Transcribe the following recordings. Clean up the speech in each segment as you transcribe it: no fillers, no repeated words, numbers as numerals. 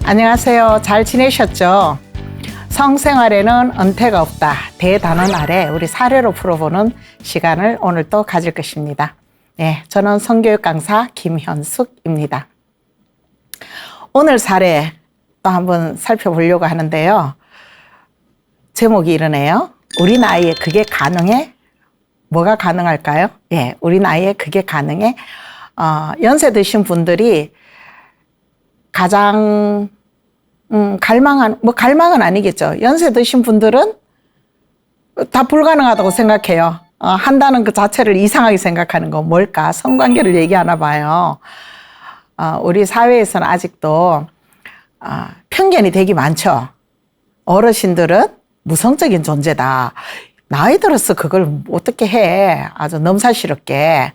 안녕하세요. 잘 지내셨죠? 성생활에는 은퇴가 없다. 대단원 아래 우리 사례로 풀어보는 시간을 오늘 또 가질 것입니다. 네, 저는 성교육 강사 김현숙입니다. 오늘 사례 또 한번 살펴보려고 하는데요. 제목이 이러네요. 우리 나이에 그게 가능해? 뭐가 가능할까요? 예, 우리 나이에 그게 가능해? 연세 드신 분들이 가장 갈망은 아니겠죠. 연세 드신 분들은 다 불가능하다고 생각해요. 한다는 그 자체를 이상하게 생각하는 거 뭘까? 성관계를 얘기하나 봐요. 우리 사회에서는 아직도 편견이 되게 많죠. 어르신들은 무성적인 존재다. 나이 들어서 그걸 어떻게 해? 아주 넘사시럽게.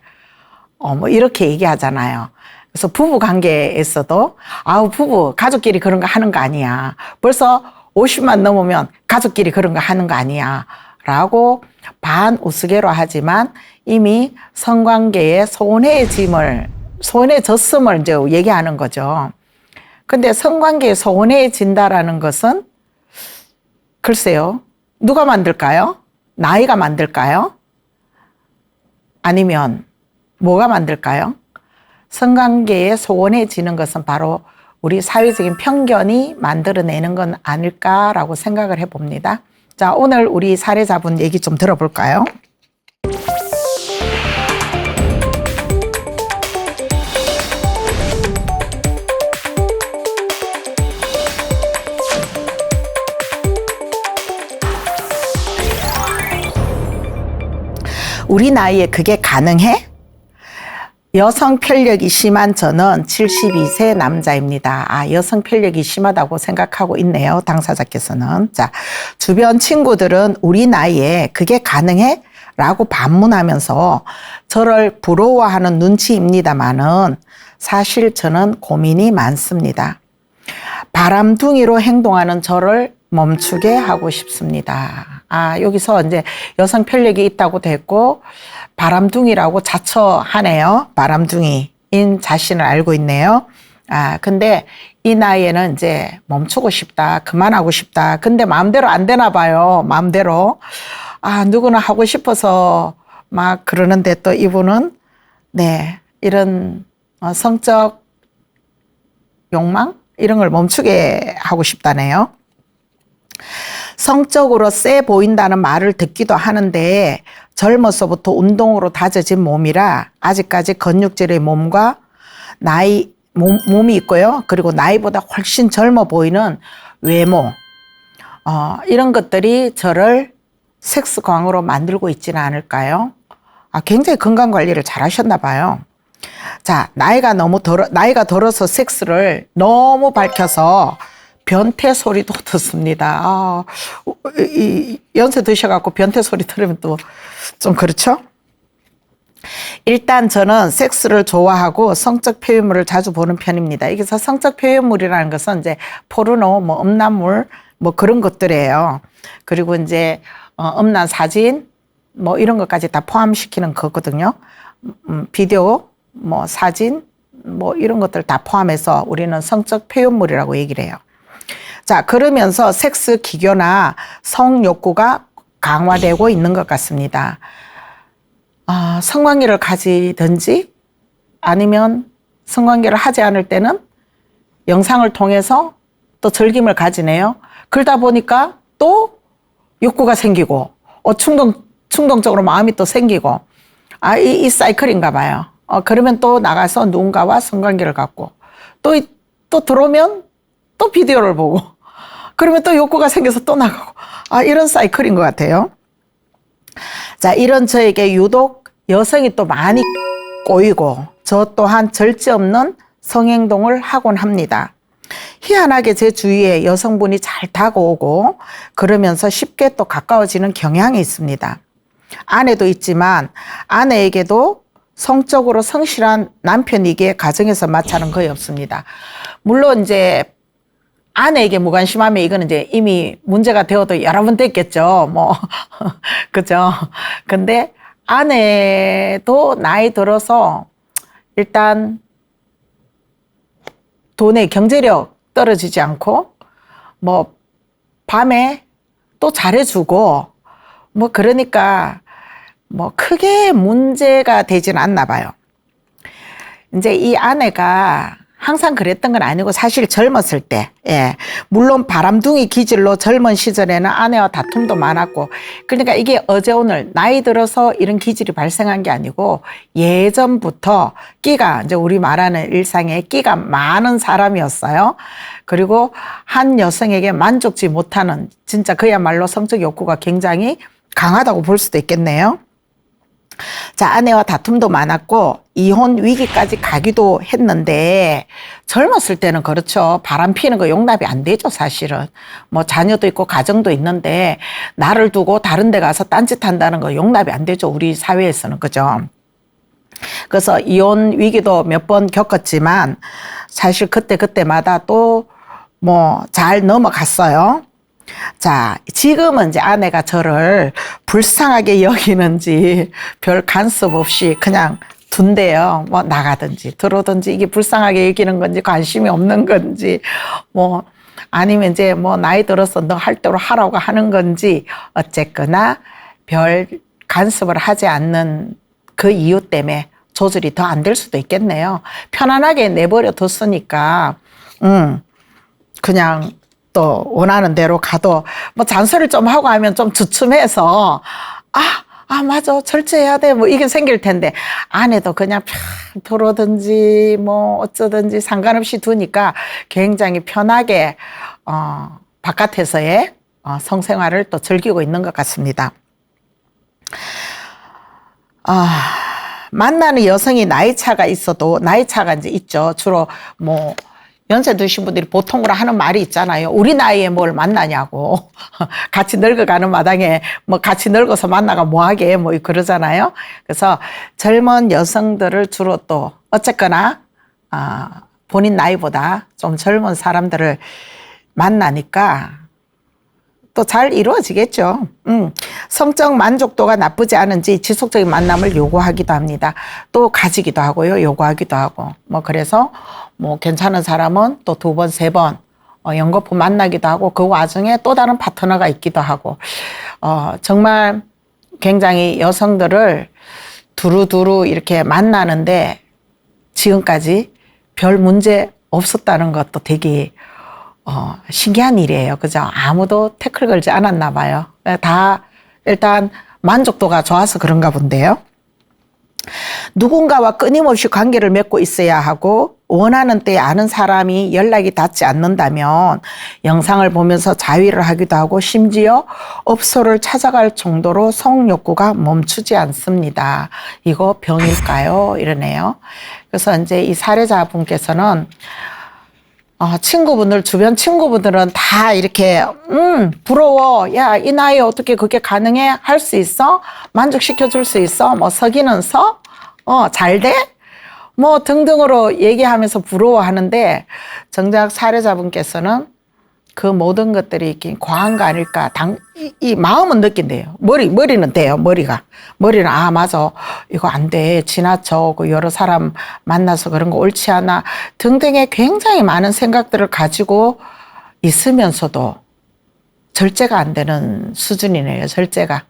뭐 이렇게 얘기하잖아요. 그래서 부부 관계에서도 부부 가족끼리 그런 거 하는 거 아니야. 벌써 50만 넘으면 가족끼리 그런 거 하는 거 아니야. 라고 반우스개로 하지만 이미 성관계에 소원해졌음을 이제 얘기하는 거죠. 근데 성관계에 소원해진다라는 것은 글쎄요. 누가 만들까요? 나이가 만들까요? 아니면 뭐가 만들까요? 성관계에 소원해지는 것은 바로 우리 사회적인 편견이 만들어내는 건 아닐까라고 생각을 해봅니다. 자, 오늘 우리 사례자분 얘기 좀 들어볼까요? 우리 나이에 그게 가능해? 여성 편력이 심한 저는 72세 남자입니다. 여성 편력이 심하다고 생각하고 있네요. 당사자께서는. 자, 주변 친구들은 우리 나이에 그게 가능해? 라고 반문하면서 저를 부러워하는 눈치입니다만은 사실 저는 고민이 많습니다. 바람둥이로 행동하는 저를 멈추게 하고 싶습니다. 여기서 이제 여성 편력이 있다고 됐고 바람둥이라고 자처하네요. 바람둥이인 자신을 알고 있네요. 근데 이 나이에는 이제 멈추고 싶다. 그만하고 싶다. 근데 마음대로 안 되나 봐요. 마음대로. 누구나 하고 싶어서 막 그러는데 또 이분은 이런 성적 욕망? 이런 걸 멈추게 하고 싶다네요. 성적으로 세 보인다는 말을 듣기도 하는데 젊어서부터 운동으로 다져진 몸이라 아직까지 근육질의 몸과 몸이 있고요. 그리고 나이보다 훨씬 젊어 보이는 외모, 이런 것들이 저를 섹스광으로 만들고 있지는 않을까요? 굉장히 건강관리를 잘 하셨나 봐요. 자, 나이가 들어서 섹스를 너무 밝혀서 변태 소리도 듣습니다. 연세 드셔갖고 변태 소리 들으면 또 좀 그렇죠? 일단 저는 섹스를 좋아하고 성적 표현물을 자주 보는 편입니다. 여기서 성적 표현물이라는 것은 이제 포르노, 음란물, 그런 것들이에요. 그리고 이제 음란 사진, 이런 것까지 다 포함시키는 거거든요. 비디오, 사진, 이런 것들 다 포함해서 우리는 성적 표현물이라고 얘기를 해요. 자, 그러면서 섹스 기교나 성욕구가 강화되고 있는 것 같습니다. 성관계를 가지든지 아니면 성관계를 하지 않을 때는 영상을 통해서 또 즐김을 가지네요. 그러다 보니까 또 욕구가 생기고 충동적으로 마음이 또 생기고 이 사이클인가 봐요. 그러면 또 나가서 누군가와 성관계를 갖고 또 들어오면 또 비디오를 보고 그러면 또 욕구가 생겨서 또 나가고 이런 사이클인 것 같아요. 자, 이런 저에게 유독 여성이 또 많이 꼬이고 저 또한 절제 없는 성행동을 하곤 합니다. 희한하게 제 주위에 여성분이 잘 다가오고 그러면서 쉽게 또 가까워지는 경향이 있습니다. 아내도 있지만 아내에게도 성적으로 성실한 남편이기에 가정에서 마찰은 거의 없습니다. 물론 이제 아내에게 무관심하면 이거는 이제 이미 문제가 되어도 여러 번 됐겠죠. 그죠? 근데 아내도 나이 들어서 일단 돈의 경제력 떨어지지 않고 뭐 밤에 또 잘해주고 뭐 그러니까 뭐 크게 문제가 되진 않나 봐요. 이제 이 아내가 항상 그랬던 건 아니고 사실 젊었을 때, 예. 물론 바람둥이 기질로 젊은 시절에는 아내와 다툼도 많았고, 그러니까 이게 어제 오늘 나이 들어서 이런 기질이 발생한 게 아니고 예전부터 끼가, 이제 우리 말하는 일상에 끼가 많은 사람이었어요. 그리고 한 여성에게 만족지 못하는 진짜 그야말로 성적 욕구가 굉장히 강하다고 볼 수도 있겠네요. 자, 아내와 다툼도 많았고 이혼 위기까지 가기도 했는데 젊었을 때는 그렇죠. 바람 피는 거 용납이 안 되죠, 사실은. 뭐 자녀도 있고 가정도 있는데 나를 두고 다른 데 가서 딴짓한다는 거 용납이 안 되죠, 우리 사회에서는. 그죠? 그래서 이혼 위기도 몇 번 겪었지만 사실 그때마다 또 뭐 잘 넘어갔어요. 자, 지금은 이제 아내가 저를 불쌍하게 여기는지 별 간섭 없이 그냥 둔대요. 뭐 나가든지 들어오든지 이게 불쌍하게 여기는 건지 관심이 없는 건지 뭐 아니면 이제 뭐 나이 들어서 너 할 대로 하라고 하는 건지 어쨌거나 별 간섭을 하지 않는 그 이유 때문에 조절이 더 안 될 수도 있겠네요. 편안하게 내버려 뒀으니까 그냥 또 원하는 대로 가도 뭐 잔소리를 좀 하고 하면 좀 주춤해서 맞아 절제해야 돼 뭐 이게 생길 텐데 아내도 그냥 들어오든지 뭐 어쩌든지 상관없이 두니까 굉장히 편하게 바깥에서의 성생활을 또 즐기고 있는 것 같습니다. 만나는 여성이 나이 차가 있어도 나이 차가 이제 있죠. 주로 뭐 연세 드신 분들이 보통으로 하는 말이 있잖아요. 우리 나이에 뭘 만나냐고. 같이 늙어가는 마당에 뭐 같이 늙어서 만나가 뭐하게 뭐 그러잖아요. 그래서 젊은 여성들을 주로 또 어쨌거나 본인 나이보다 좀 젊은 사람들을 만나니까 또 잘 이루어지겠죠. 성적 만족도가 나쁘지 않은지 지속적인 만남을 요구하기도 합니다. 또 가지기도 하고요. 요구하기도 하고. 뭐 그래서 뭐 괜찮은 사람은 또 2번, 3번 연거푸 만나기도 하고 그 와중에 또 다른 파트너가 있기도 하고 정말 굉장히 여성들을 두루두루 이렇게 만나는데 지금까지 별 문제 없었다는 것도 되게 신기한 일이에요. 그죠? 아무도 태클 걸지 않았나 봐요. 다 일단 만족도가 좋아서 그런가 본데요. 누군가와 끊임없이 관계를 맺고 있어야 하고 원하는 때에 아는 사람이 연락이 닿지 않는다면 영상을 보면서 자위를 하기도 하고 심지어 업소를 찾아갈 정도로 성욕구가 멈추지 않습니다. 이거 병일까요? 이러네요. 그래서 이제 이 사례자분께서는 친구분들, 주변 친구분들은 다 이렇게, 부러워. 야, 이 나이에 어떻게 그게 가능해? 할 수 있어? 만족시켜 줄 수 있어? 뭐, 서기는 서? 잘 돼? 뭐, 등등으로 얘기하면서 부러워하는데, 정작 사례자분께서는 그 모든 것들이 이렇게 과한 거 아닐까. 이 마음은 느낀대요. 머리는 돼요, 머리가. 머리는, 맞아. 이거 안 돼. 지나쳐. 여러 사람 만나서 그런 거 옳지 않아. 등등의 굉장히 많은 생각들을 가지고 있으면서도 절제가 안 되는 수준이네요, 절제가.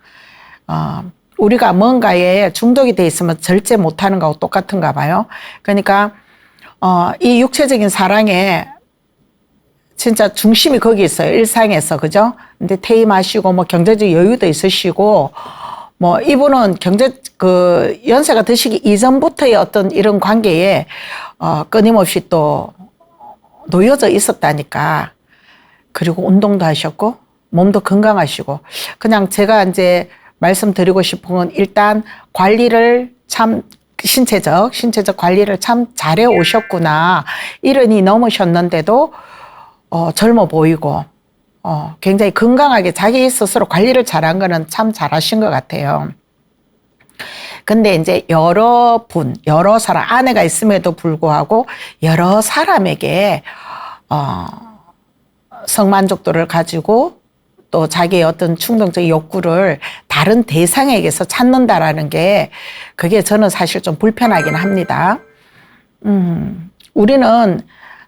우리가 뭔가에 중독이 돼 있으면 절제 못 하는 거하고 똑같은가 봐요. 그러니까, 이 육체적인 사랑에 진짜 중심이 거기 있어요. 일상에서. 그죠? 근데 퇴임하시고 뭐 경제적 여유도 있으시고 뭐 이분은 연세가 드시기 이전부터의 어떤 이런 관계에 끊임없이 또 놓여져 있었다니까. 그리고 운동도 하셨고 몸도 건강하시고 그냥 제가 이제 말씀드리고 싶은 건 일단 관리를 참 신체적 관리를 참 잘해 오셨구나. 70이 넘으셨는데도 젊어 보이고, 굉장히 건강하게 자기 스스로 관리를 잘한 거는 참 잘하신 것 같아요. 근데 이제 여러 사람, 아내가 있음에도 불구하고 여러 사람에게, 성만족도를 가지고 또 자기의 어떤 충동적 욕구를 다른 대상에게서 찾는다라는 게 그게 저는 사실 좀 불편하긴 합니다. 우리는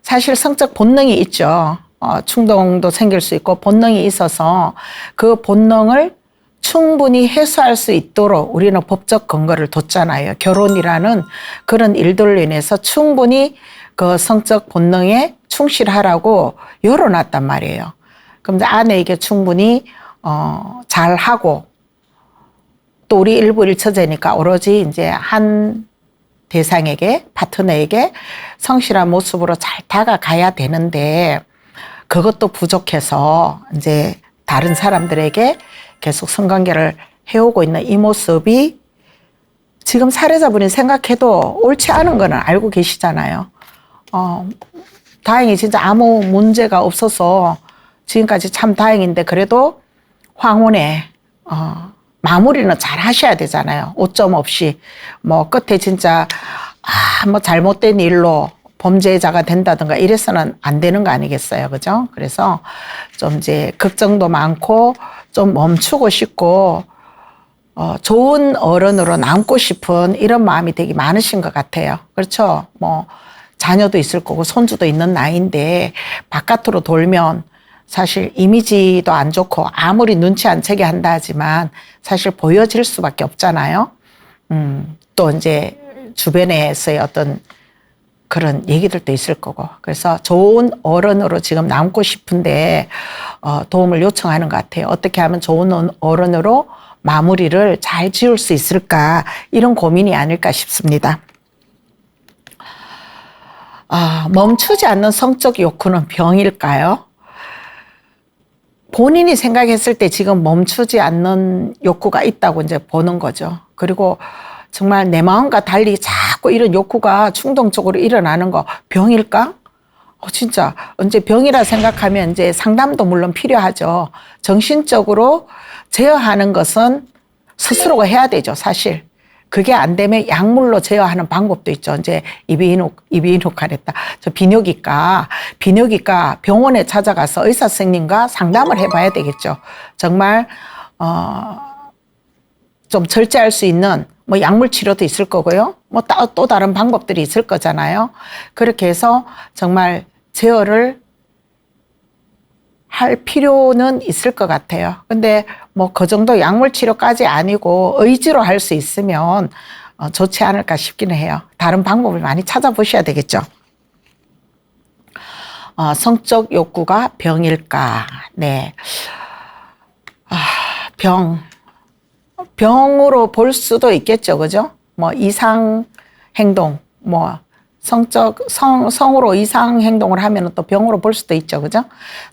사실 성적 본능이 있죠. 충동도 생길 수 있고 본능이 있어서 그 본능을 충분히 해소할 수 있도록 우리는 법적 근거를 뒀잖아요. 결혼이라는 그런 일들로 인해서 충분히 그 성적 본능에 충실하라고 열어놨단 말이에요. 그럼 아내에게 충분히 잘하고 또 우리 일부 일처제니까 오로지 이제 한 대상에게 파트너에게 성실한 모습으로 잘 다가가야 되는데 그것도 부족해서 이제 다른 사람들에게 계속 성관계를 해오고 있는 이 모습이 지금 사례자분이 생각해도 옳지 않은 거는 알고 계시잖아요. 다행히 진짜 아무 문제가 없어서 지금까지 참 다행인데 그래도 황혼에 마무리는 잘 하셔야 되잖아요. 오점 없이. 뭐 끝에 진짜 뭐 잘못된 일로 범죄자가 된다든가 이래서는 안 되는 거 아니겠어요. 그죠? 그래서 좀 이제 걱정도 많고 좀 멈추고 싶고 좋은 어른으로 남고 싶은 이런 마음이 되게 많으신 것 같아요. 그렇죠? 뭐 자녀도 있을 거고 손주도 있는 나이인데 바깥으로 돌면 사실 이미지도 안 좋고 아무리 눈치 안 채게 한다 하지만 사실 보여질 수밖에 없잖아요. 또 이제 주변에서의 어떤 그런 얘기들도 있을 거고. 그래서 좋은 어른으로 지금 남고 싶은데 도움을 요청하는 것 같아요. 어떻게 하면 좋은 어른으로 마무리를 잘 지을 수 있을까 이런 고민이 아닐까 싶습니다. 멈추지 않는 성적 욕구는 병일까요? 본인이 생각했을 때 지금 멈추지 않는 욕구가 있다고 이제 보는 거죠. 그리고 정말 내 마음과 달리 자꾸 이런 욕구가 충동적으로 일어나는 거 병일까? 진짜 언제 병이라 생각하면 이제 상담도 물론 필요하죠. 정신적으로 제어하는 것은 스스로가 해야 되죠, 사실. 그게 안 되면 약물로 제어하는 방법도 있죠. 이제 이비인후과랬다. 비뇨기과 병원에 찾아가서 의사 선생님과 상담을 해봐야 되겠죠. 정말 좀 절제할 수 있는 뭐 약물 치료도 있을 거고요. 뭐 또 다른 방법들이 있을 거잖아요. 그렇게 해서 정말 제어를 할 필요는 있을 것 같아요. 근데 뭐 그 정도 약물 치료까지 아니고 의지로 할 수 있으면 좋지 않을까 싶기는 해요. 다른 방법을 많이 찾아보셔야 되겠죠. 성적 욕구가 병일까? 네. 병으로 볼 수도 있겠죠. 그죠? 뭐 이상 행동, 뭐 성으로 이상 행동을 하면 또 병으로 볼 수도 있죠. 그죠?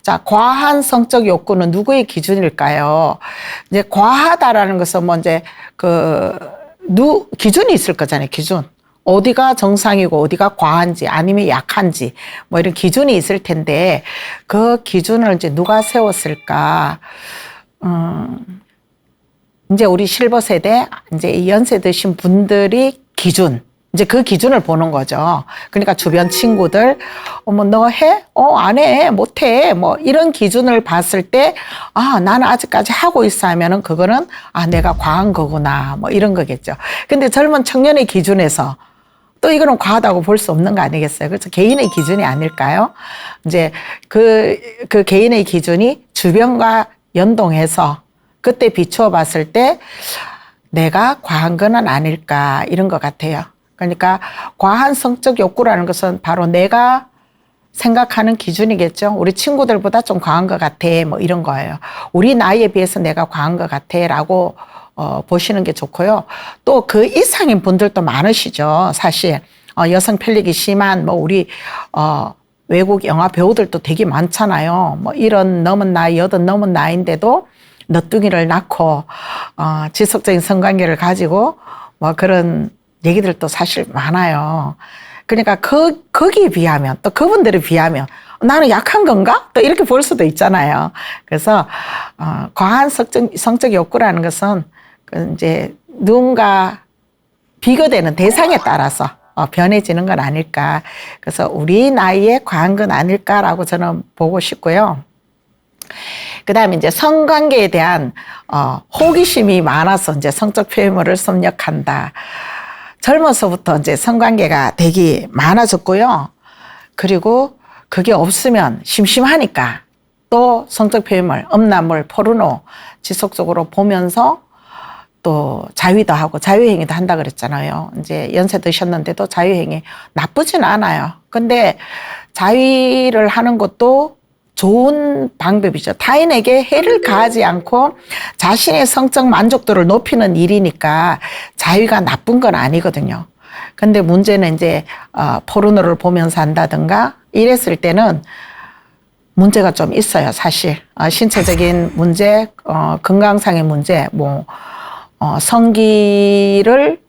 자, 과한 성적 욕구는 누구의 기준일까요? 이제 과하다라는 것은 뭐 이제 기준이 있을 거잖아요. 기준. 어디가 정상이고 어디가 과한지 아니면 약한지 뭐 이런 기준이 있을 텐데 그 기준을 이제 누가 세웠을까? 이제 우리 실버 세대, 이제 연세 드신 분들이 기준, 이제 그 기준을 보는 거죠. 그러니까 주변 친구들, 너 해? 안 해? 못 해? 뭐 이런 기준을 봤을 때, 나는 아직까지 하고 있어 하면은 그거는, 내가 과한 거구나. 뭐 이런 거겠죠. 근데 젊은 청년의 기준에서 또 이거는 과하다고 볼 수 없는 거 아니겠어요? 그래서 개인의 기준이 아닐까요? 이제 그 개인의 기준이 주변과 연동해서 그때 비추어 봤을 때 내가 과한 건 아닐까 이런 것 같아요. 그러니까 과한 성적 욕구라는 것은 바로 내가 생각하는 기준이겠죠. 우리 친구들보다 좀 과한 것 같아 뭐 이런 거예요. 우리 나이에 비해서 내가 과한 것 같아 라고 보시는 게 좋고요. 또 그 이상인 분들도 많으시죠. 사실 여성 편릭이 심한 뭐 우리 외국 영화 배우들도 되게 많잖아요. 뭐 이런 넘은 나이, 80 넘은 나이인데도 너뚱이를 낳고 지속적인 성관계를 가지고 뭐 그런 얘기들도 사실 많아요. 그러니까 거기에 비하면 또 그분들에 비하면 나는 약한 건가? 또 이렇게 볼 수도 있잖아요. 그래서 과한 성적 욕구라는 것은 이제 누군가 비교되는 대상에 따라서 변해지는 건 아닐까. 그래서 우리 나이에 과한 건 아닐까라고 저는 보고 싶고요. 그다음에 이제 성관계에 대한 호기심이 많아서 이제 성적 표현을 섭렵한다. 젊어서부터 이제 성관계가 되게 많아졌고요. 그리고 그게 없으면 심심하니까 또 성적 표현물, 음란물, 포르노 지속적으로 보면서 또 자위도 하고 자유행위도 한다 그랬잖아요. 이제 연세 드셨는데도 자유행위 나쁘진 않아요. 근데 자위를 하는 것도 좋은 방법이죠. 타인에게 해를 가하지 않고 자신의 성적 만족도를 높이는 일이니까 자위가 나쁜 건 아니거든요. 근데 문제는 이제 포르노를 보면서 한다든가 이랬을 때는 문제가 좀 있어요, 사실. 신체적인 문제, 건강상의 문제, 성기를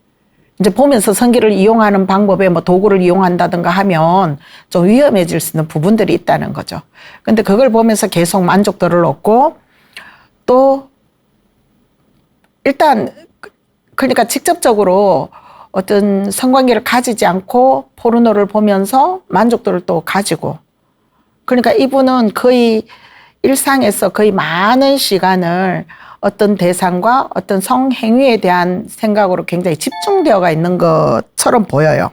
이제 보면서 성기를 이용하는 방법에 도구를 이용한다든가 하면 좀 위험해질 수 있는 부분들이 있다는 거죠. 근데 그걸 보면서 계속 만족도를 얻고 또 일단 그러니까 직접적으로 어떤 성관계를 가지지 않고 포르노를 보면서 만족도를 또 가지고 그러니까 이분은 거의 일상에서 거의 많은 시간을 어떤 대상과 어떤 성행위에 대한 생각으로 굉장히 집중되어가 있는 것처럼 보여요.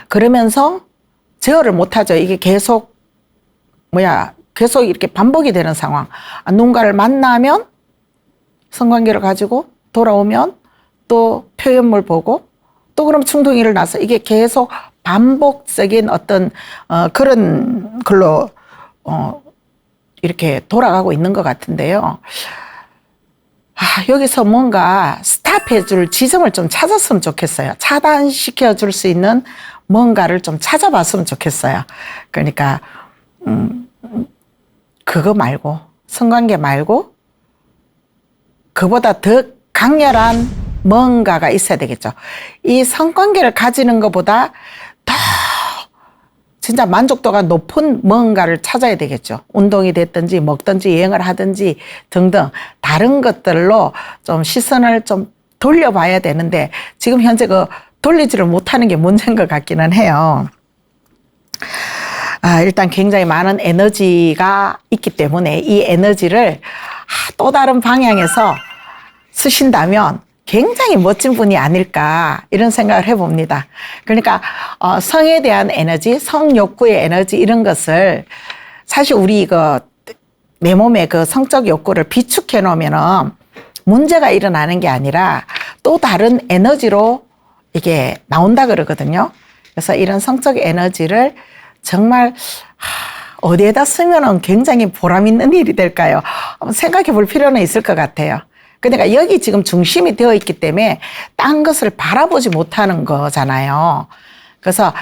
그러면서 제어를 못하죠. 이게 계속 계속 이렇게 반복이 되는 상황. 누군가를 만나면 성관계를 가지고 돌아오면 또 표현물 보고 또 그럼 충동이 일어나서 이게 계속 반복적인 어떤 그런 걸로 이렇게 돌아가고 있는 것 같은데요. 여기서 뭔가 스탑해 줄 지점을 좀 찾았으면 좋겠어요. 차단시켜 줄 수 있는 뭔가를 좀 찾아봤으면 좋겠어요. 그러니까 그거 말고 성관계 말고 그보다 더 강렬한 뭔가가 있어야 되겠죠. 이 성관계를 가지는 것보다 더 진짜 만족도가 높은 뭔가를 찾아야 되겠죠. 운동이 됐든지 먹든지 여행을 하든지 등등 다른 것들로 좀 시선을 좀 돌려봐야 되는데 지금 현재 돌리지를 못하는 게 문제인 것 같기는 해요. 일단 굉장히 많은 에너지가 있기 때문에 이 에너지를 또 다른 방향에서 쓰신다면 굉장히 멋진 분이 아닐까 이런 생각을 해봅니다. 그러니까 성에 대한 에너지, 성욕구의 에너지 이런 것을 사실 우리 내 몸의 그 성적 욕구를 비축해 놓으면은 문제가 일어나는 게 아니라 또 다른 에너지로 이게 나온다 그러거든요. 그래서 이런 성적 에너지를 정말 어디에다 쓰면은 굉장히 보람 있는 일이 될까요? 한번 생각해 볼 필요는 있을 것 같아요. 그러니까 여기 지금 중심이 되어 있기 때문에 딴 것을 바라보지 못하는 거잖아요. 그래서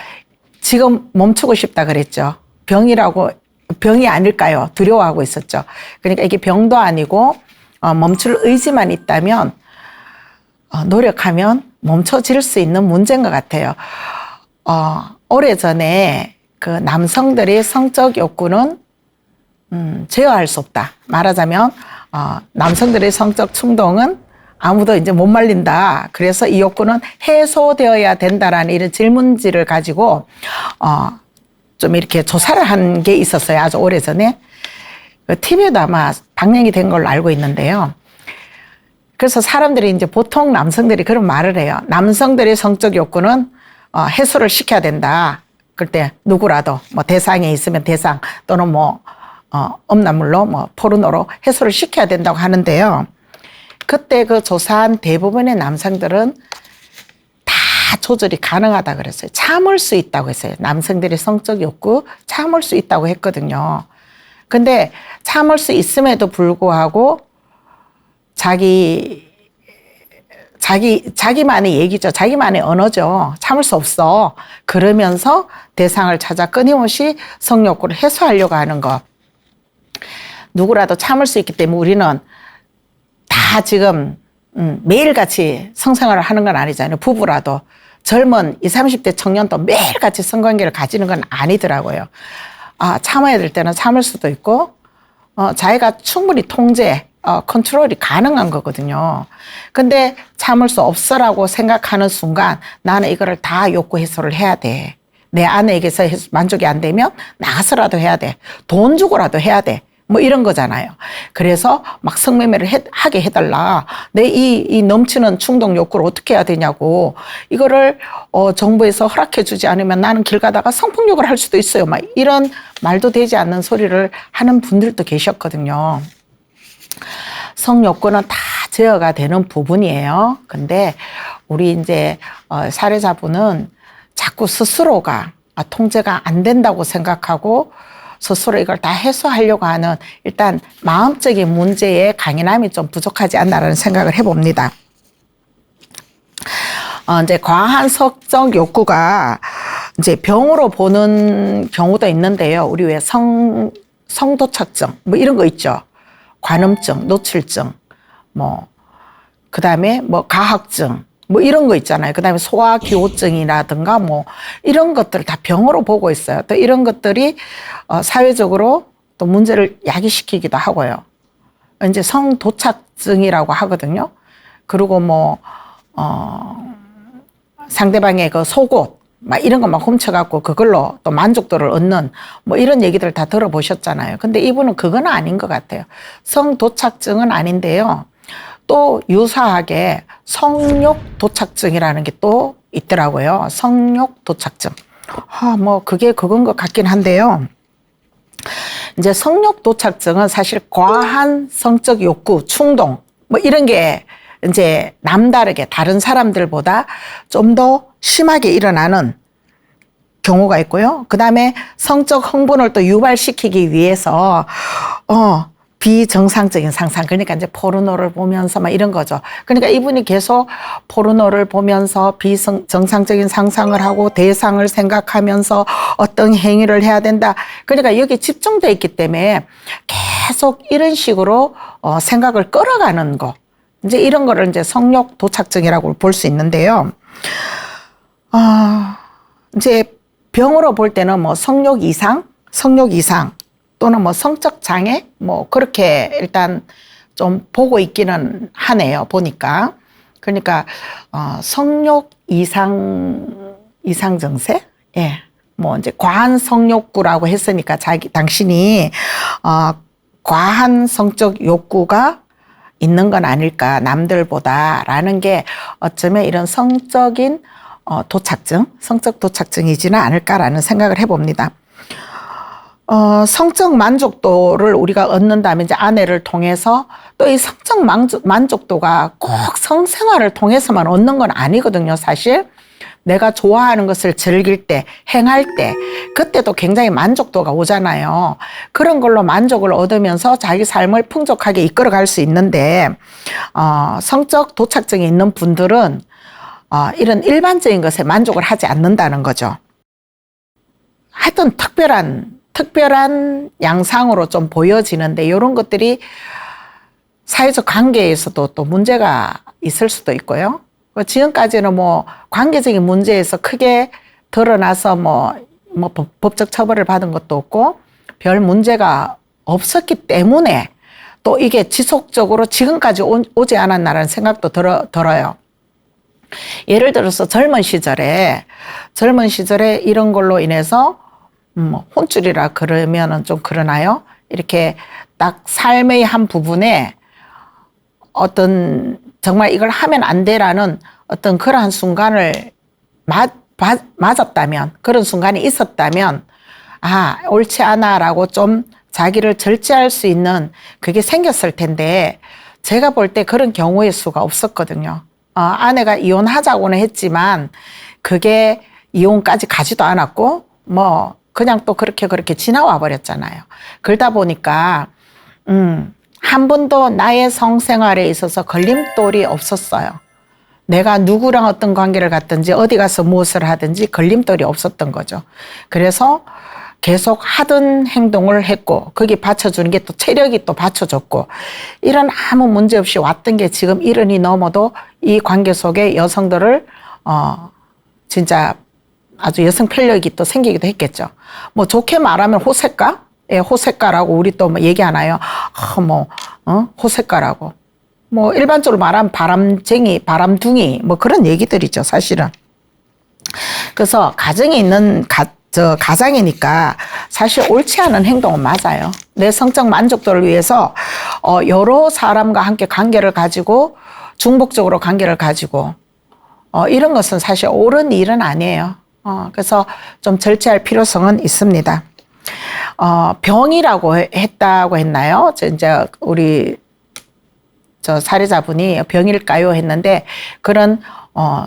지금 멈추고 싶다 그랬죠. 병이 아닐까요? 두려워하고 있었죠. 그러니까 이게 병도 아니고 멈출 의지만 있다면 노력하면 멈춰질 수 있는 문제인 것 같아요. 오래전에 그 남성들의 성적 욕구는 제어할 수 없다. 말하자면 남성들의 성적 충동은 아무도 이제 못 말린다. 그래서 이 욕구는 해소되어야 된다라는 이런 질문지를 가지고 좀 이렇게 조사를 한 게 있었어요. 아주 오래전에. TV에도 아마 방영이 된 걸로 알고 있는데요. 그래서 사람들이 이제 보통 남성들이 그런 말을 해요. 남성들의 성적 욕구는 해소를 시켜야 된다. 그때 누구라도 대상에 있으면 대상 또는 음란물로 포르노로 해소를 시켜야 된다고 하는데요. 그때 그 조사한 대부분의 남성들은 다 조절이 가능하다 그랬어요. 참을 수 있다고 했어요. 남성들의 성적 욕구 참을 수 있다고 했거든요. 근데 참을 수 있음에도 불구하고 자기만의 얘기죠. 자기만의 언어죠. 참을 수 없어. 그러면서 대상을 찾아 끊임없이 성욕구를 해소하려고 하는 것. 누구라도 참을 수 있기 때문에 우리는 다 지금 매일같이 성생활을 하는 건 아니잖아요. 부부라도 젊은 20, 30대 청년도 매일같이 성관계를 가지는 건 아니더라고요. 참아야 될 때는 참을 수도 있고 자기가 충분히 통제, 컨트롤이 가능한 거거든요. 근데 참을 수 없어라고 생각하는 순간 나는 이거를 다 욕구 해소를 해야 돼. 내 아내에게서 만족이 안 되면 나가서라도 해야 돼. 돈 주고라도 해야 돼. 뭐 이런 거잖아요. 그래서 막 성매매를 하게 해달라. 내 이 넘치는 충동 욕구를 어떻게 해야 되냐고. 이거를 정부에서 허락해 주지 않으면 나는 길 가다가 성폭력을 할 수도 있어요. 막 이런 말도 되지 않는 소리를 하는 분들도 계셨거든요. 성욕구는 다 제어가 되는 부분이에요. 근데 우리 이제 사례자분은 자꾸 스스로가 통제가 안 된다고 생각하고 스스로 이걸 다 해소하려고 하는 일단 마음적인 문제에 강인함이 좀 부족하지 않나라는 생각을 해봅니다. 이제 과한 성적 욕구가 이제 병으로 보는 경우도 있는데요. 우리 왜 성도착증 뭐 이런 거 있죠. 관음증, 노출증, 뭐 그다음에 뭐 가학증 뭐 이런 거 있잖아요. 그다음에 소화기호증이라든가 뭐 이런 것들을 다 병으로 보고 있어요. 또 이런 것들이 사회적으로 또 문제를 야기시키기도 하고요. 이제 성도착증이라고 하거든요. 그리고 뭐 상대방의 그 속옷 막 이런 거 막 훔쳐갖고 그걸로 또 만족도를 얻는 뭐 이런 얘기들 다 들어보셨잖아요. 근데 이분은 그건 아닌 것 같아요. 성도착증은 아닌데요. 또 유사하게 성욕 도착증이라는 게 또 있더라고요. 성욕 도착증. 뭐 그게 그건 것 같긴 한데요. 이제 성욕 도착증은 사실 과한 성적 욕구, 충동 뭐 이런 게 이제 남다르게 다른 사람들보다 좀 더 심하게 일어나는 경우가 있고요. 그 다음에 성적 흥분을 또 유발시키기 위해서 비정상적인 상상, 그러니까 이제 포르노를 보면서 막 이런 거죠. 그러니까 이분이 계속 포르노를 보면서 비정상적인 상상을 하고 대상을 생각하면서 어떤 행위를 해야 된다. 그러니까 여기 집중돼 있기 때문에 계속 이런 식으로 생각을 끌어가는 거. 이제 이런 거를 이제 성욕 도착증이라고 볼 수 있는데요. 이제 병으로 볼 때는 뭐 성욕 이상 또는 뭐 성적 장애 뭐 그렇게 일단 좀 보고 있기는 하네요. 보니까. 그러니까 성욕 이상 증세? 예. 뭐 이제 과한 성욕구라고 했으니까 당신이 과한 성적 욕구가 있는 건 아닐까 남들보다라는 게 어쩌면 이런 성적인 성적 도착증이지는 않을까라는 생각을 해봅니다. 성적 만족도를 우리가 얻는다면 이제 아내를 통해서 또 이 성적 만족도가 꼭 성생활을 통해서만 얻는 건 아니거든요, 사실. 내가 좋아하는 것을 즐길 때, 행할 때, 그때도 굉장히 만족도가 오잖아요. 그런 걸로 만족을 얻으면서 자기 삶을 풍족하게 이끌어갈 수 있는데, 성적 도착증이 있는 분들은 이런 일반적인 것에 만족을 하지 않는다는 거죠. 하여튼 특별한 양상으로 좀 보여지는데 이런 것들이 사회적 관계에서도 또 문제가 있을 수도 있고요. 지금까지는 뭐 관계적인 문제에서 크게 드러나서 뭐 법적 처벌을 받은 것도 없고 별 문제가 없었기 때문에 또 이게 지속적으로 지금까지 오지 않았나라는 생각도 들어요. 예를 들어서 젊은 시절에 이런 걸로 인해서 혼쭐이라 그러면은 좀 그러나요? 이렇게 딱 삶의 한 부분에 어떤 정말 이걸 하면 안 돼라는 어떤 그러한 순간을 맞았다면, 그런 순간이 있었다면, 옳지 않아라고 좀 자기를 절제할 수 있는 그게 생겼을 텐데, 제가 볼 때 그런 경우의 수가 없었거든요. 아내가 이혼하자고는 했지만, 그게 이혼까지 가지도 않았고, 그냥 또 그렇게 지나와 버렸잖아요. 그러다 보니까, 한 번도 나의 성생활에 있어서 걸림돌이 없었어요. 내가 누구랑 어떤 관계를 갖든지 어디 가서 무엇을 하든지 걸림돌이 없었던 거죠. 그래서 계속 하던 행동을 했고 거기 받쳐주는 게 또 체력이 또 받쳐줬고 이런 아무 문제 없이 왔던 게 지금 70이 넘어도 이 관계 속에 여성들을 진짜 아주 여성 편력이 또 생기기도 했겠죠. 뭐 좋게 말하면 호색가? 예, 호색가라고 우리 또 뭐 얘기하나요? 호색가라고. 뭐 일반적으로 말하면 바람쟁이, 바람둥이 뭐 그런 얘기들이죠, 사실은. 그래서 가정에 있는 저 가장이니까 사실 옳지 않은 행동은 맞아요. 내 성적 만족도를 위해서 여러 사람과 함께 관계를 가지고 중복적으로 관계를 가지고 이런 것은 사실 옳은 일은 아니에요. 그래서 좀 절제할 필요성은 있습니다. 병이라고 했다고 했나요? 이제 우리 저 사례자분이 병일까요? 했는데 그런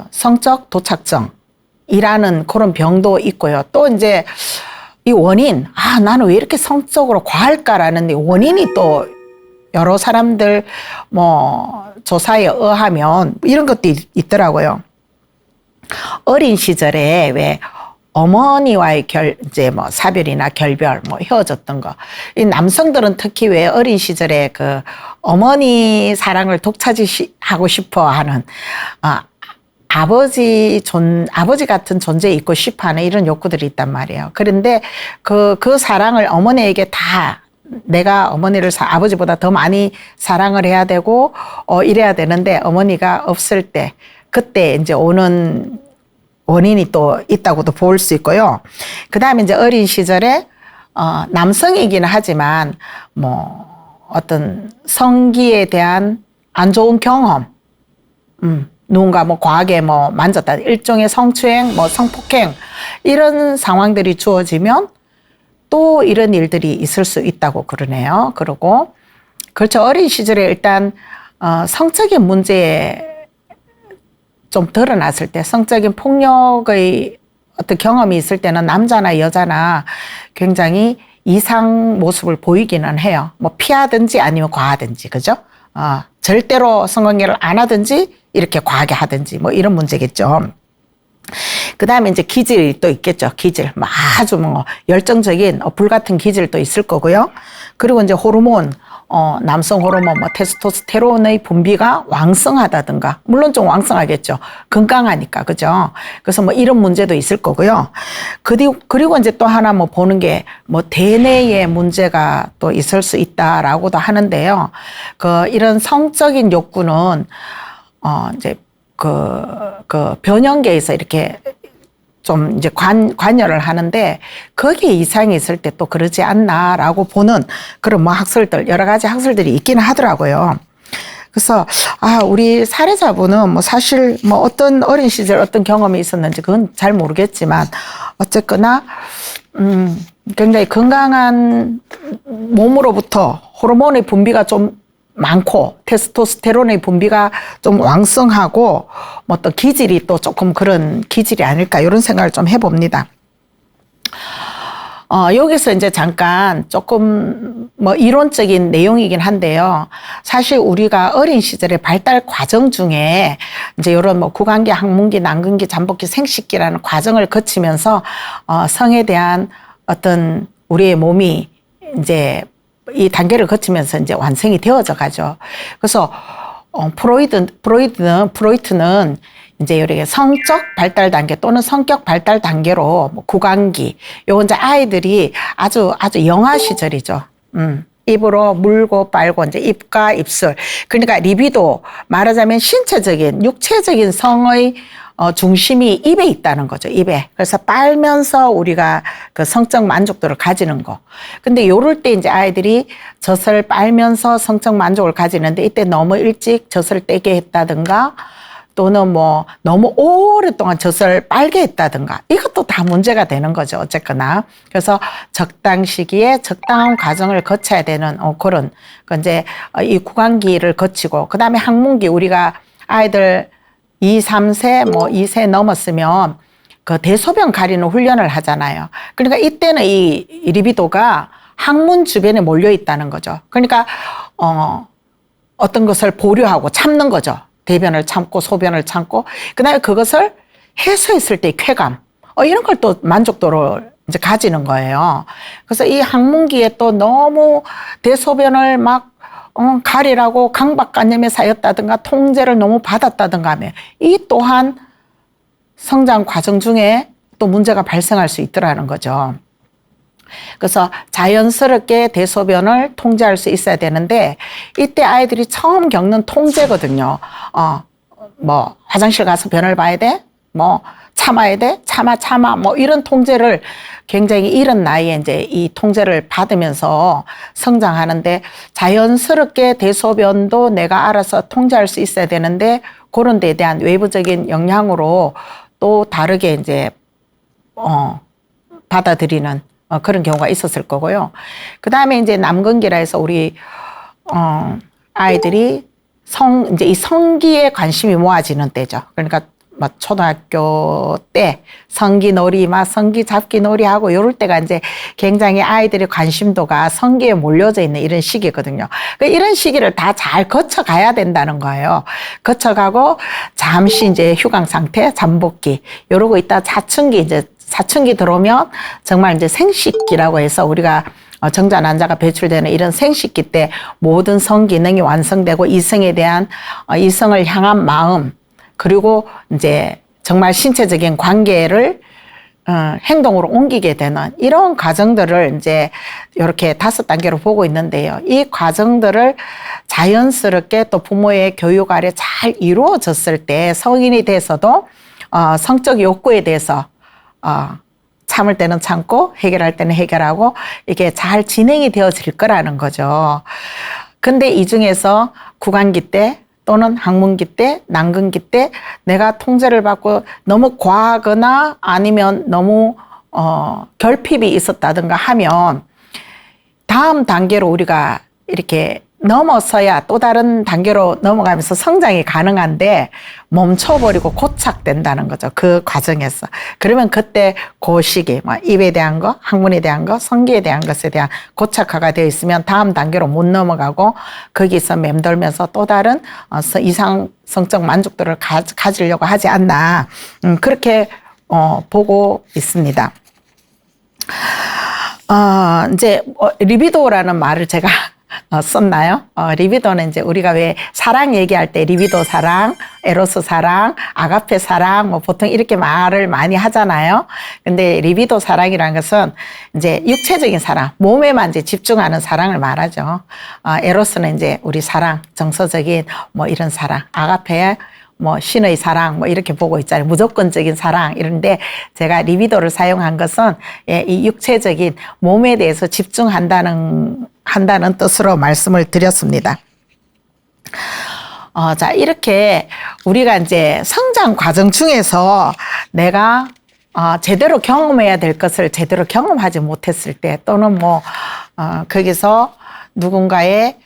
성적 도착증이라는 그런 병도 있고요. 또 이제 이 원인, 나는 왜 이렇게 성적으로 과할까라는 원인이 또 여러 사람들 뭐 조사에 의하면 이런 것도 있더라고요. 어린 시절에 왜 어머니와의 이제 뭐 사별이나 결별, 뭐 헤어졌던 거. 이 남성들은 특히 왜 어린 시절에 그 어머니 사랑을 독차지하고 싶어 하는, 아버지 같은 존재 있고 싶어 하는 이런 욕구들이 있단 말이에요. 그런데 그 사랑을 어머니에게 다 내가 어머니를 아버지보다 더 많이 사랑을 해야 되고, 이래야 되는데 어머니가 없을 때, 그때 이제 오는 원인이 또 있다고도 볼 수 있고요. 그 다음에 이제 어린 시절에, 남성이기는 하지만, 뭐, 어떤 성기에 대한 안 좋은 경험, 누군가 뭐 과하게 뭐 만졌다, 일종의 성추행, 뭐 성폭행, 이런 상황들이 주어지면 또 이런 일들이 있을 수 있다고 그러네요. 그리고, 그렇죠. 어린 시절에 일단, 성적인 문제에 좀 드러났을 때 성적인 폭력의 어떤 경험이 있을 때는 남자나 여자나 굉장히 이상 모습을 보이기는 해요. 뭐 피하든지 아니면 과하든지, 그죠? 절대로 성관계를 안 하든지 이렇게 과하게 하든지 뭐 이런 문제겠죠. 그 다음에 이제 기질이 또 있겠죠. 기질. 뭐 아주 뭐 열정적인 불같은 기질도 있을 거고요. 그리고 이제 호르몬, 남성 호르몬, 뭐 테스토스테론의 분비가 왕성하다든가, 물론 좀 왕성하겠죠. 건강하니까, 그죠? 그래서 뭐 이런 문제도 있을 거고요. 그리고 이제 또 하나 뭐 보는 게 뭐 대뇌의 문제가 또 있을 수 있다라고도 하는데요. 이런 성적인 욕구는, 이제 그 변형계에서 이렇게 좀 이제 관여를 하는데 거기에 이상이 있을 때 또 그러지 않나라고 보는 그런 뭐 학설들, 여러 가지 학설들이 있기는 하더라고요. 그래서 우리 사례자분은 뭐 사실 뭐 어떤 어린 시절 어떤 경험이 있었는지 그건 잘 모르겠지만 어쨌거나 굉장히 건강한 몸으로부터 호르몬의 분비가 좀 많고 테스토스테론의 분비가 좀 왕성하고 뭐 또 기질이 또 조금 그런 기질이 아닐까 이런 생각을 좀 해봅니다. 여기서 이제 잠깐 조금 뭐 이론적인 내용이긴 한데요. 사실 우리가 어린 시절의 발달 과정 중에 이제 이런 뭐 구강기, 항문기, 난근기, 잠복기, 생식기라는 과정을 거치면서 성에 대한 어떤 우리의 몸이 이제 이 단계를 거치면서 이제 완성이 되어져 가죠. 그래서 프로이트는 이제 이렇게 성적 발달 단계 또는 성격 발달 단계로 뭐 구강기, 요건 이제 아이들이 아주 영아 시절이죠. 입으로 물고 빨고 이제 입과 입술. 그러니까 리비도 말하자면 신체적인 육체적인 성의 중심이 입에 있다는 거죠. 입에. 그래서 빨면서 우리가 그 성적 만족도를 가지는 거. 근데 요럴 때 이제 아이들이 젖을 빨면서 성적 만족을 가지는데 이때 너무 일찍 젖을 떼게 했다든가 또는 뭐 너무 오랫동안 젖을 빨게 했다든가 이것도 다 문제가 되는 거죠. 어쨌거나. 그래서 적당 시기에 적당한 과정을 거쳐야 되는 그런 이제 이 구강기를 거치고 그다음에 항문기 우리가 아이들 2, 3세, 뭐 2세 넘었으면 그 대소변 가리는 훈련을 하잖아요. 그러니까 이때는 이 리비도가 항문 주변에 몰려 있다는 거죠. 그러니까 어떤 것을 보류하고 참는 거죠. 대변을 참고 소변을 참고 그다음에 그것을 해소했을 때의 쾌감 이런 걸 또 만족도를 이제 가지는 거예요. 그래서 이 항문기에 또 너무 대소변을 막 가리라고 강박관념에 쌓였다든가 통제를 너무 받았다든가 하면 이 또한 성장 과정 중에 또 문제가 발생할 수 있더라는 거죠. 그래서 자연스럽게 대소변을 통제할 수 있어야 되는데 이때 아이들이 처음 겪는 통제거든요. 뭐 화장실 가서 변을 봐야 돼? 뭐 참아야 돼? 참아. 뭐 이런 통제를 굉장히 이른 나이에 이제 이 통제를 받으면서 성장하는데 자연스럽게 대소변도 내가 알아서 통제할 수 있어야 되는데 그런 데에 대한 외부적인 영향으로 또 다르게 이제, 받아들이는 그런 경우가 있었을 거고요. 그 다음에 이제 남근기라 해서 우리, 아이들이 이제 이 성기에 관심이 모아지는 때죠. 그러니까 뭐 초등학교 때 성기놀이, 막 성기 잡기 놀이하고 이럴 때가 이제 굉장히 아이들의 관심도가 성기에 몰려져 있는 이런 시기거든요. 그러니까 이런 시기를 다 잘 거쳐가야 된다는 거예요. 거쳐가고 잠시 이제 휴강 상태, 잠복기 이러고 있다 사춘기 들어오면 정말 이제 생식기라고 해서 우리가 정자 난자가 배출되는 이런 생식기 때 모든 성기능이 완성되고 이성에 대한 이성을 향한 마음 그리고 이제 정말 신체적인 관계를 행동으로 옮기게 되는 이런 과정들을 이제 이렇게 5단계로 보고 있는데요. 이 과정들을 자연스럽게 또 부모의 교육 아래 잘 이루어졌을 때 성인이 돼서도 성적 욕구에 대해서 참을 때는 참고 해결할 때는 해결하고 이게 잘 진행이 되어질 거라는 거죠. 근데 이 중에서 구강기 때 또는 학문기 때, 난근기 때 내가 통제를 받고 너무 과하거나 아니면 너무 결핍이 있었다든가 하면 다음 단계로 우리가 이렇게 넘어서야 또 다른 단계로 넘어가면서 성장이 가능한데 멈춰버리고 고착된다는 거죠. 그 과정에서. 그러면 그때 그 시기, 뭐 입에 대한 거, 학문에 대한 거, 성기에 대한 것에 대한 고착화가 되어 있으면 다음 단계로 못 넘어가고 거기서 맴돌면서 또 다른 이상 성적 만족도를 가지려고 하지 않나. 그렇게 보고 있습니다. 이제 리비도라는 말을 제가 썼나요? 리비도는 이제 우리가 왜 사랑 얘기할 때 리비도 사랑, 에로스 사랑, 아가페 사랑 뭐 보통 이렇게 말을 많이 하잖아요. 근데 리비도 사랑이라는 것은 이제 육체적인 사랑, 몸에만 이제 집중하는 사랑을 말하죠. 에로스는 이제 우리 사랑, 정서적인 뭐 이런 사랑, 아가페 뭐 신의 사랑 뭐 이렇게 보고 있잖아요. 무조건적인 사랑 이런데 제가 리비도를 사용한 것은 이 육체적인 몸에 대해서 집중한다는 뜻으로 말씀을 드렸습니다. 자, 이렇게 우리가 이제 성장 과정 중에서 내가 제대로 경험해야 될 것을 제대로 경험하지 못했을 때 또는 뭐 거기서 누군가의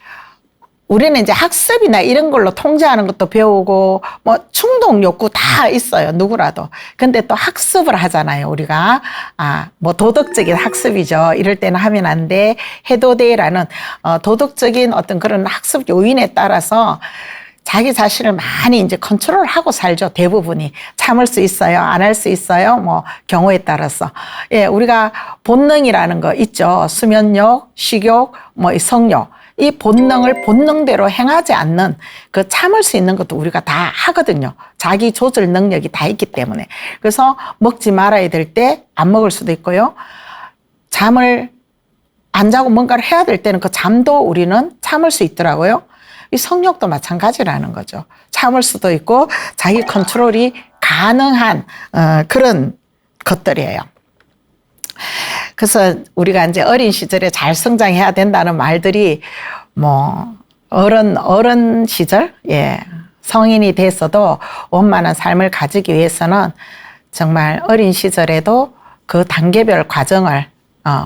우리는 이제 학습이나 이런 걸로 통제하는 것도 배우고 뭐 충동 욕구 다 있어요. 누구라도. 근데 또 학습을 하잖아요. 우리가 뭐 도덕적인 학습이죠. 이럴 때는 하면 안 돼. 해도 돼라는 도덕적인 어떤 그런 학습 요인에 따라서 자기 자신을 많이 이제 컨트롤하고 살죠. 대부분이. 참을 수 있어요. 안 할 수 있어요. 뭐 경우에 따라서. 예, 우리가 본능이라는 거 있죠. 수면욕, 식욕, 뭐 성욕. 이 본능을 본능대로 행하지 않는 그 참을 수 있는 것도 우리가 다 하거든요. 자기 조절 능력이 다 있기 때문에. 그래서 먹지 말아야 될 때 안 먹을 수도 있고요. 잠을 안 자고 뭔가를 해야 될 때는 그 잠도 우리는 참을 수 있더라고요. 이 성욕도 마찬가지라는 거죠. 참을 수도 있고 자기 컨트롤이 가능한 그런 것들이에요. 그래서 우리가 이제 어린 시절에 잘 성장해야 된다는 말들이 뭐 어른 시절, 예, 성인이 돼서도 원만한 삶을 가지기 위해서는 정말 어린 시절에도 그 단계별 과정을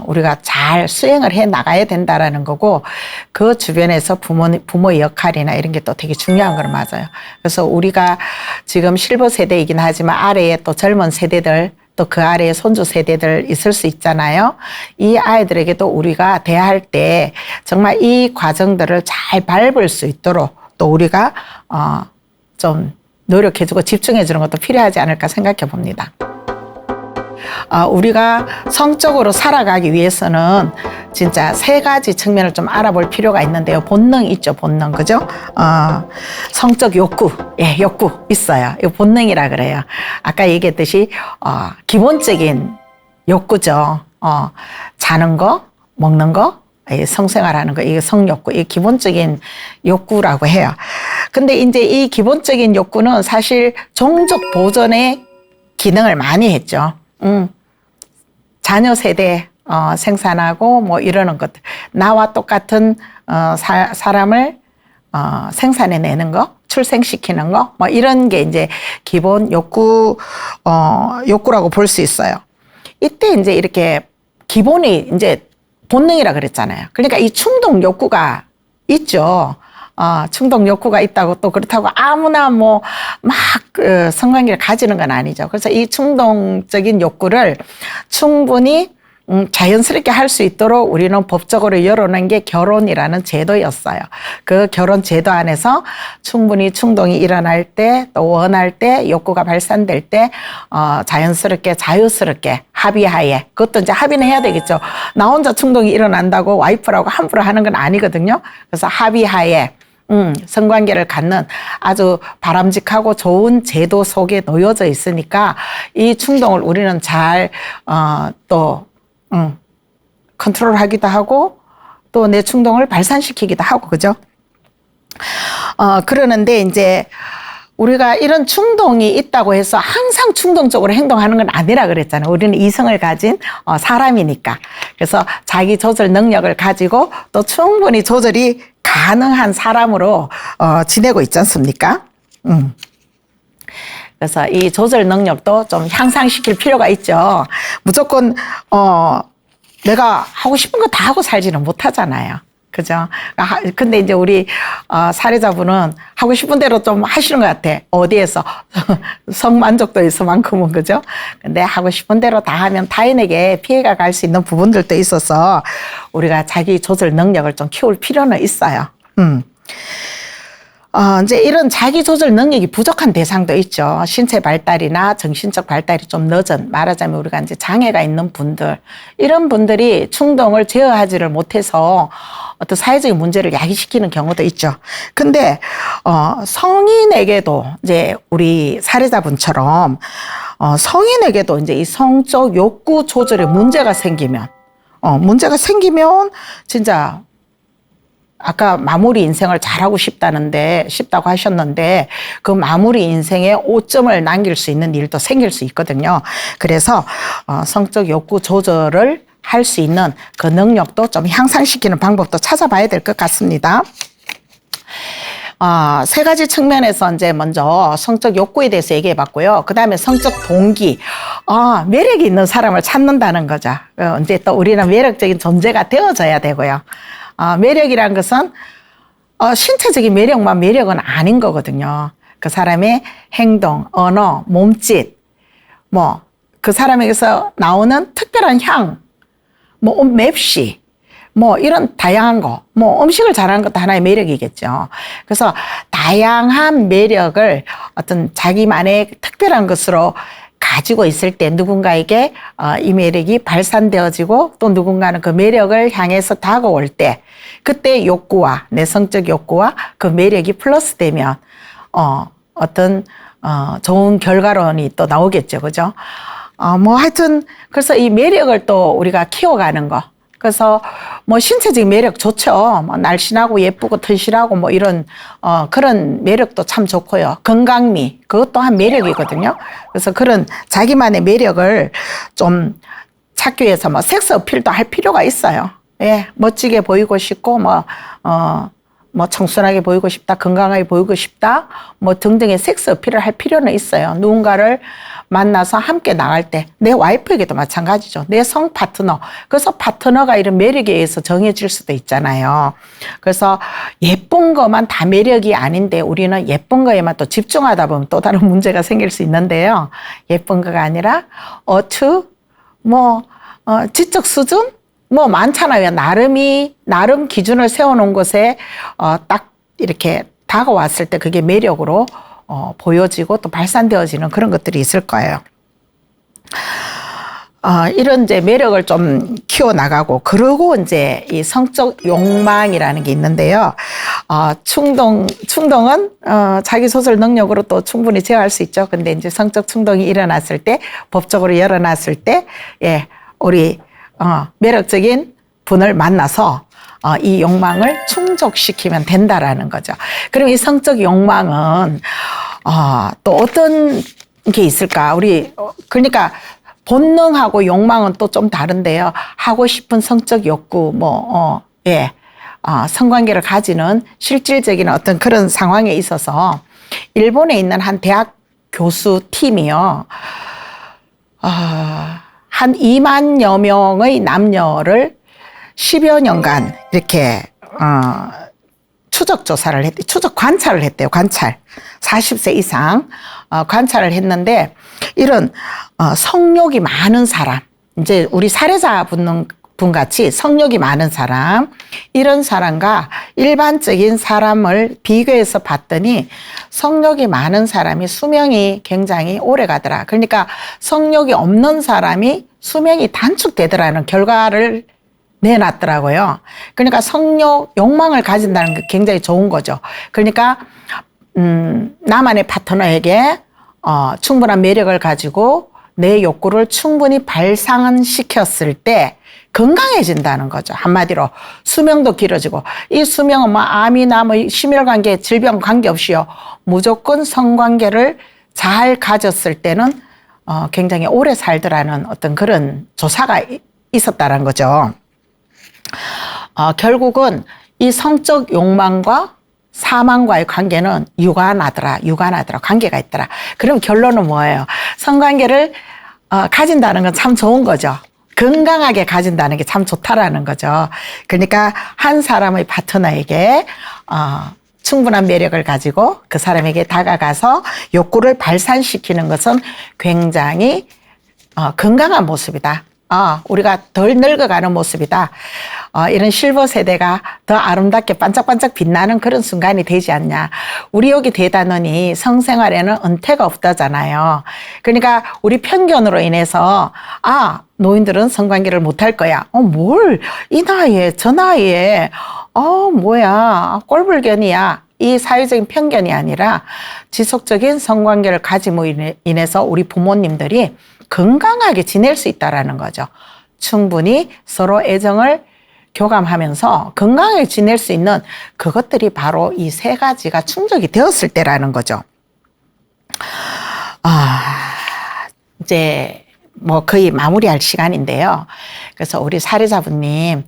우리가 잘 수행을 해 나가야 된다라는 거고 그 주변에서 부모의 역할이나 이런 게 또 되게 중요한 건 맞아요. 그래서 우리가 지금 실버 세대이긴 하지만 아래에 또 젊은 세대들 또 그 아래에 손주 세대들 있을 수 있잖아요. 이 아이들에게도 우리가 대할 때 정말 이 과정들을 잘 밟을 수 있도록 또 우리가 좀 노력해주고 집중해주는 것도 필요하지 않을까 생각해 봅니다. 우리가 성적으로 살아가기 위해서는 진짜 3가지 측면을 좀 알아볼 필요가 있는데요. 본능 있죠, 본능. 그죠? 성적 욕구. 예, 욕구 있어요. 이거 본능이라 그래요. 아까 얘기했듯이, 기본적인 욕구죠. 자는 거, 먹는 거, 성생활하는 거, 이게 성욕구, 이게 기본적인 욕구라고 해요. 근데 이제 이 기본적인 욕구는 사실 종족 보존의 기능을 많이 했죠. 자녀 세대 생산하고 뭐 이러는 것들. 나와 똑같은 사람을 생산해내는 거, 출생시키는 거, 뭐 이런 게 이제 기본 욕구라고 볼 수 있어요. 이때 이제 이렇게 기본이 이제 본능이라 그랬잖아요. 그러니까 이 충동 욕구가 있죠. 충동 욕구가 있다고 또 그렇다고 아무나 뭐 막 성관계를 가지는 건 아니죠. 그래서 이 충동적인 욕구를 충분히 자연스럽게 할 수 있도록 우리는 법적으로 열어놓은 게 결혼이라는 제도였어요. 그 결혼 제도 안에서 충분히 충동이 일어날 때, 또 원할 때, 욕구가 발산될 때, 자연스럽게, 자유스럽게 합의하에, 그것도 이제 합의는 해야 되겠죠. 나 혼자 충동이 일어난다고 와이프라고 함부로 하는 건 아니거든요. 그래서 합의하에, 성관계를 갖는 아주 바람직하고 좋은 제도 속에 놓여져 있으니까 이 충동을 우리는 잘, 컨트롤하기도 하고 또 내 충동을 발산시키기도 하고, 그죠? 그러는데 이제 우리가 이런 충동이 있다고 해서 항상 충동적으로 행동하는 건 아니라 그랬잖아요. 우리는 이성을 가진 사람이니까. 그래서 자기 조절 능력을 가지고 또 충분히 조절이 가능한 사람으로 지내고 있지 않습니까? 그래서 이 조절 능력도 좀 향상시킬 필요가 있죠. 무조건 내가 하고 싶은 거 다 하고 살지는 못하잖아요. 그죠? 근데 이제 우리 사례자분은 하고 싶은 대로 좀 하시는 것 같아. 어디에서 성만족도에서만큼은, 그죠? 근데 하고 싶은 대로 다 하면 타인에게 피해가 갈 수 있는 부분들도 있어서 우리가 자기 조절 능력을 좀 키울 필요는 있어요. 이제 이런 자기 조절 능력이 부족한 대상도 있죠. 신체 발달이나 정신적 발달이 좀 늦은, 말하자면 우리가 이제 장애가 있는 분들, 이런 분들이 충동을 제어하지를 못해서 어떤 사회적인 문제를 야기시키는 경우도 있죠. 근데 성인에게도 이제 우리 사례자분처럼 성인에게도 이제 이 성적 욕구 조절에 문제가 생기면 진짜 아까 마무리 인생을 잘하고 싶다고 하셨는데 그 마무리 인생에 오점을 남길 수 있는 일도 생길 수 있거든요. 그래서 성적 욕구 조절을 할 수 있는 그 능력도 좀 향상시키는 방법도 찾아봐야 될 것 같습니다. 세 가지 측면에서 이제 먼저 성적 욕구에 대해서 얘기해 봤고요. 그 다음에 성적 동기. 매력이 있는 사람을 찾는다는 거죠. 이제 또 우리는 매력적인 존재가 되어져야 되고요. 매력이란 것은 신체적인 매력만 매력은 아닌 거거든요. 그 사람의 행동, 언어, 몸짓, 뭐 그 사람에게서 나오는 특별한 향, 뭐 맵시, 뭐 이런 다양한 거, 뭐 음식을 잘하는 것도 하나의 매력이겠죠. 그래서 다양한 매력을 어떤 자기만의 특별한 것으로 가지고 있을 때 누군가에게 이 매력이 발산되어지고 또 누군가는 그 매력을 향해서 다가올 때 그때 욕구와 내성적 욕구와 그 매력이 플러스되면 어떤 좋은 결과론이 또 나오겠죠. 그죠? 뭐 하여튼 그래서 이 매력을 또 우리가 키워가는 거. 그래서 뭐 신체적인 매력 좋죠. 뭐 날씬하고 예쁘고 튼실하고 뭐 이런 그런 매력도 참 좋고요. 건강미 그것 또한 매력이거든요. 그래서 그런 자기만의 매력을 좀 찾기 위해서 뭐 섹스 어필도 할 필요가 있어요. 예, 멋지게 보이고 싶고 뭐 청순하게 보이고 싶다, 건강하게 보이고 싶다, 뭐 등등의 섹스 어필을 할 필요는 있어요. 누군가를 만나서 함께 나갈 때, 내 와이프에게도 마찬가지죠. 내 성 파트너. 그래서 파트너가 이런 매력에 의해서 정해질 수도 있잖아요. 그래서 예쁜 것만 다 매력이 아닌데 우리는 예쁜 거에만 또 집중하다 보면 또 다른 문제가 생길 수 있는데요. 예쁜 거가 아니라 어투, 지적 수준? 뭐 많잖아요. 나름 기준을 세워놓은 것에 딱 이렇게 다가왔을 때 그게 매력으로 보여지고 또 발산되어지는 그런 것들이 있을 거예요. 이런 이제 매력을 좀 키워나가고, 그리고 이제 이 성적 욕망이라는 게 있는데요. 충동은, 자기 조절 능력으로 또 충분히 제어할 수 있죠. 근데 이제 성적 충동이 일어났을 때, 법적으로 열어놨을 때, 예, 우리, 매력적인 분을 만나서 이 욕망을 충족시키면 된다라는 거죠. 그럼 이 성적 욕망은 또 어떤 게 있을까? 그러니까 본능하고 욕망은 또 좀 다른데요. 하고 싶은 성적 욕구, 성관계를 가지는 실질적인 어떤 그런 상황에 있어서 일본에 있는 한 대학 교수 팀이요. 한 2만여 명의 남녀를 10여 년간 이렇게 추적 조사를 했대요. 추적 관찰을 했대요. 관찰. 40세 이상 관찰을 했는데 이런 성욕이 많은 사람, 이제 우리 사례자 분 같이 성욕이 많은 사람, 이런 사람과 일반적인 사람을 비교해서 봤더니 성욕이 많은 사람이 수명이 굉장히 오래 가더라. 그러니까 성욕이 없는 사람이 수명이 단축되더라는 결과를 내놨더라고요. 그러니까 성욕, 욕망을 가진다는 게 굉장히 좋은 거죠. 그러니까 나만의 파트너에게 충분한 매력을 가지고 내 욕구를 충분히 발산시켰을 때 건강해진다는 거죠. 한마디로 수명도 길어지고, 이 수명은 뭐 암이나 뭐 심혈관계 질병 관계없이요, 무조건 성관계를 잘 가졌을 때는 굉장히 오래 살더라는 어떤 그런 조사가 있었다는 거죠. 결국은 이 성적 욕망과 사망과의 관계는 유관하더라. 관계가 있더라. 그럼 결론은 뭐예요? 성관계를 가진다는 건 참 좋은 거죠. 건강하게 가진다는 게 참 좋다라는 거죠. 그러니까 한 사람의 파트너에게 충분한 매력을 가지고 그 사람에게 다가가서 욕구를 발산시키는 것은 굉장히 건강한 모습이다. 우리가 덜 늙어가는 모습이다. 이런 실버 세대가 더 아름답게 반짝반짝 빛나는 그런 순간이 되지 않냐. 우리 여기 대단원이 성생활에는 은퇴가 없다잖아요. 그러니까 우리 편견으로 인해서 노인들은 성관계를 못할 거야. 이 나이에 저 나이에 꼴불견이야. 이 사회적인 편견이 아니라 지속적인 성관계를 가짐으로 인해서 우리 부모님들이 건강하게 지낼 수 있다라는 거죠. 충분히 서로 애정을 교감하면서 건강하게 지낼 수 있는 그것들이 바로 이 세 가지가 충족이 되었을 때라는 거죠. 이제 뭐 거의 마무리할 시간인데요. 그래서 우리 사례자분님,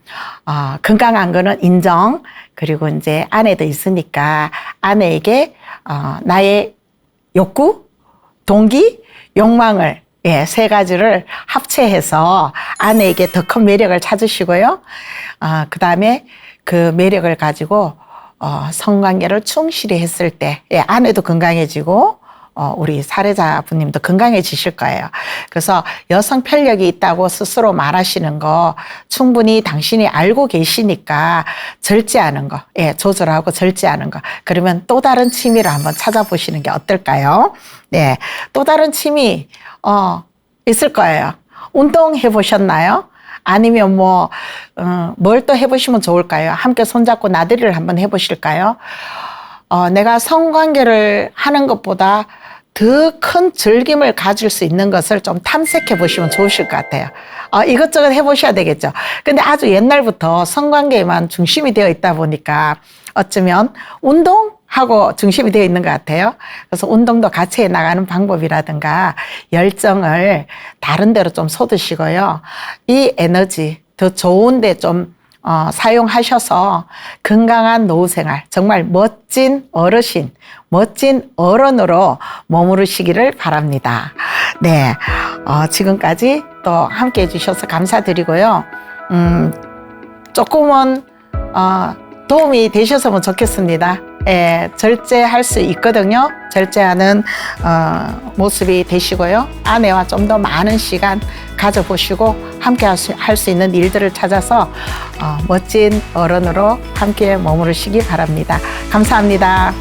건강한 거는 인정, 그리고 이제 아내도 있으니까 아내에게 나의 욕구, 동기, 욕망을 세 가지를 합체해서 아내에게 더 큰 매력을 찾으시고요. 그 다음에 그 매력을 가지고 성관계를 충실히 했을 때 아내도 건강해지고 우리 사례자분님도 건강해지실 거예요. 그래서 여성 편력이 있다고 스스로 말하시는 거 충분히 당신이 알고 계시니까 절제하는 거, 조절하고 절제하는 거. 그러면 또 다른 취미를 한번 찾아보시는 게 어떨까요? 네, 또 다른 취미 있을 거예요. 운동 해보셨나요? 아니면 뭘 또 해보시면 좋을까요? 함께 손잡고 나들이를 한번 해보실까요? 내가 성관계를 하는 것보다 더 큰 즐김을 가질 수 있는 것을 좀 탐색해 보시면 좋으실 것 같아요. 이것저것 해보셔야 되겠죠. 근데 아주 옛날부터 성관계에만 중심이 되어 있다 보니까 어쩌면 운동하고 중심이 되어 있는 것 같아요. 그래서 운동도 같이 해 나가는 방법이라든가 열정을 다른 데로 좀 쏟으시고요. 이 에너지 더 좋은데 좀 사용하셔서 건강한 노후 생활, 정말 멋진 어르신, 멋진 어른으로 머무르시기를 바랍니다. 네, 지금까지 또 함께 해주셔서 감사드리고요. 조금은 도움이 되셨으면 좋겠습니다. 절제할 수 있거든요. 절제하는 모습이 되시고요. 아내와 좀 더 많은 시간 가져보시고 함께 할 수 있는 일들을 찾아서 멋진 어른으로 함께 머무르시기 바랍니다. 감사합니다.